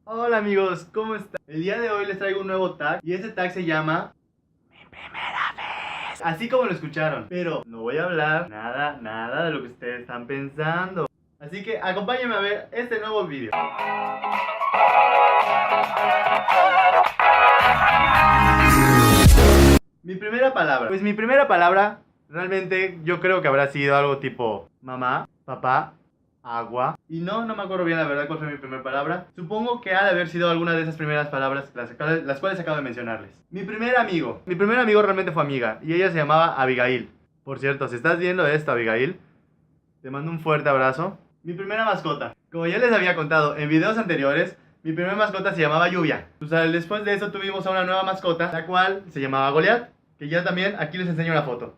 Hola amigos, ¿cómo están? El día de hoy les traigo un nuevo tag y ese tag se llama Mi primera vez. Así como lo escucharon, pero no voy a hablar nada de lo que ustedes están pensando. Así que acompáñenme a ver este nuevo video. Mi primera palabra. Pues mi primera palabra realmente yo creo que habrá sido algo tipo mamá, papá, agua. Y no me acuerdo bien la verdad cuál fue mi primera palabra. Supongo que ha de haber sido alguna de esas primeras palabras las cuales acabo de mencionarles. Mi primer amigo realmente fue amiga y ella se llamaba Abigail. Por cierto, si estás viendo esto, Abigail, te mando un fuerte abrazo. Mi primera mascota. Como ya les había contado en videos anteriores, mi primera mascota se llamaba Lluvia. O sea, después de eso tuvimos a una nueva mascota, la cual se llamaba Goliat, que ya también aquí les enseño una foto.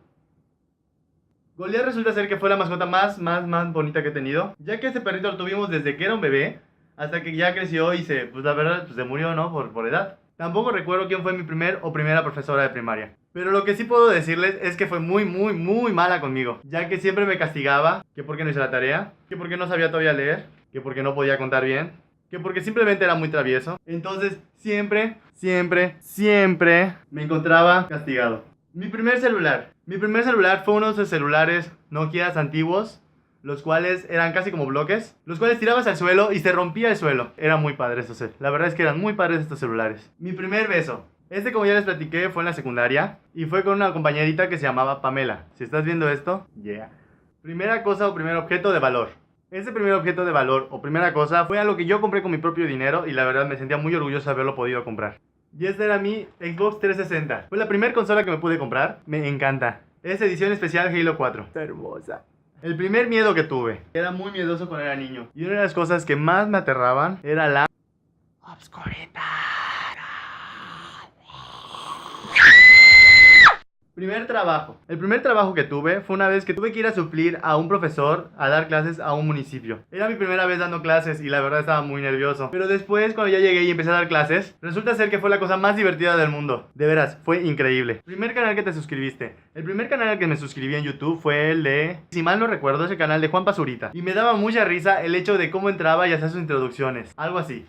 Goliat resulta ser que fue la mascota más bonita que he tenido, ya que este perrito lo tuvimos desde que era un bebé hasta que ya creció y pues la verdad, se murió, ¿no? Por edad. Tampoco recuerdo quién fue mi primera profesora de primaria. Pero lo que sí puedo decirles es que fue muy mala conmigo, ya que siempre me castigaba, que porque no hice la tarea, que porque no sabía todavía leer, que porque no podía contar bien, que porque simplemente era muy travieso. Entonces siempre me encontraba castigado. Mi primer celular fue uno de esos celulares Nokia antiguos, los cuales eran casi como bloques, los cuales tirabas al suelo y se rompía el suelo. Era muy padre estos, la verdad es que eran muy padres estos celulares. Mi primer beso. Como ya les platiqué, fue en la secundaria y fue con una compañerita que se llamaba Pamela. Si estás viendo esto, yeah. Primera cosa o primer objeto de valor. Ese primer objeto de valor o primera cosa fue algo que yo compré con mi propio dinero y la verdad me sentía muy orgulloso de haberlo podido comprar. Y esta era mi Xbox 360. Fue la primera consola que me pude comprar. Me encanta. Es edición especial Halo 4. Está hermosa. El primer miedo que tuve. Era muy miedoso cuando era niño. Y una de las cosas que más me aterraban era la obscuridad. Primer trabajo. El primer trabajo que tuve fue una vez que tuve que ir a suplir a un profesor a dar clases a un municipio. Era mi primera vez dando clases y la verdad estaba muy nervioso. Pero después, cuando ya llegué y empecé a dar clases, resulta ser que fue la cosa más divertida del mundo. De veras, fue increíble. Primer canal que te suscribiste. El primer canal al que me suscribí en YouTube fue el de, si mal no recuerdo, es el canal de Juan Pazurita. Y me daba mucha risa el hecho de cómo entraba y hacía sus introducciones. Algo así.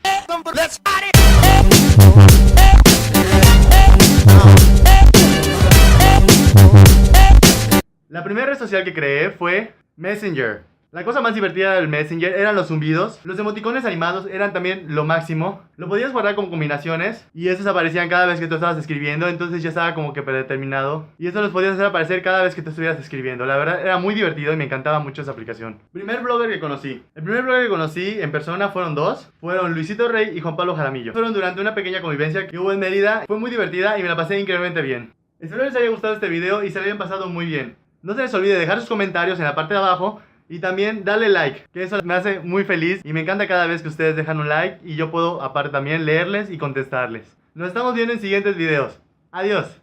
La primera red social que creé fue Messenger. La cosa más divertida del Messenger eran los zumbidos. Los emoticones animados eran también lo máximo. Lo podías guardar como combinaciones y esos aparecían cada vez que tú estabas escribiendo. Entonces ya estaba como que predeterminado. Y eso los podías hacer aparecer cada vez que tú estuvieras escribiendo. La verdad era muy divertido y me encantaba mucho esa aplicación. Primer blogger que conocí. El primer blogger que conocí en persona fueron dos. Fueron Luisito Rey y Juan Pablo Jaramillo. Fueron durante una pequeña convivencia que hubo en Mérida. Fue muy divertida y me la pasé increíblemente bien. Espero les haya gustado este video y se lo hayan pasado muy bien. No se les olvide dejar sus comentarios en la parte de abajo y también darle like, que eso me hace muy feliz y me encanta cada vez que ustedes dejan un like y yo puedo aparte también leerles y contestarles. Nos estamos viendo en siguientes videos. Adiós.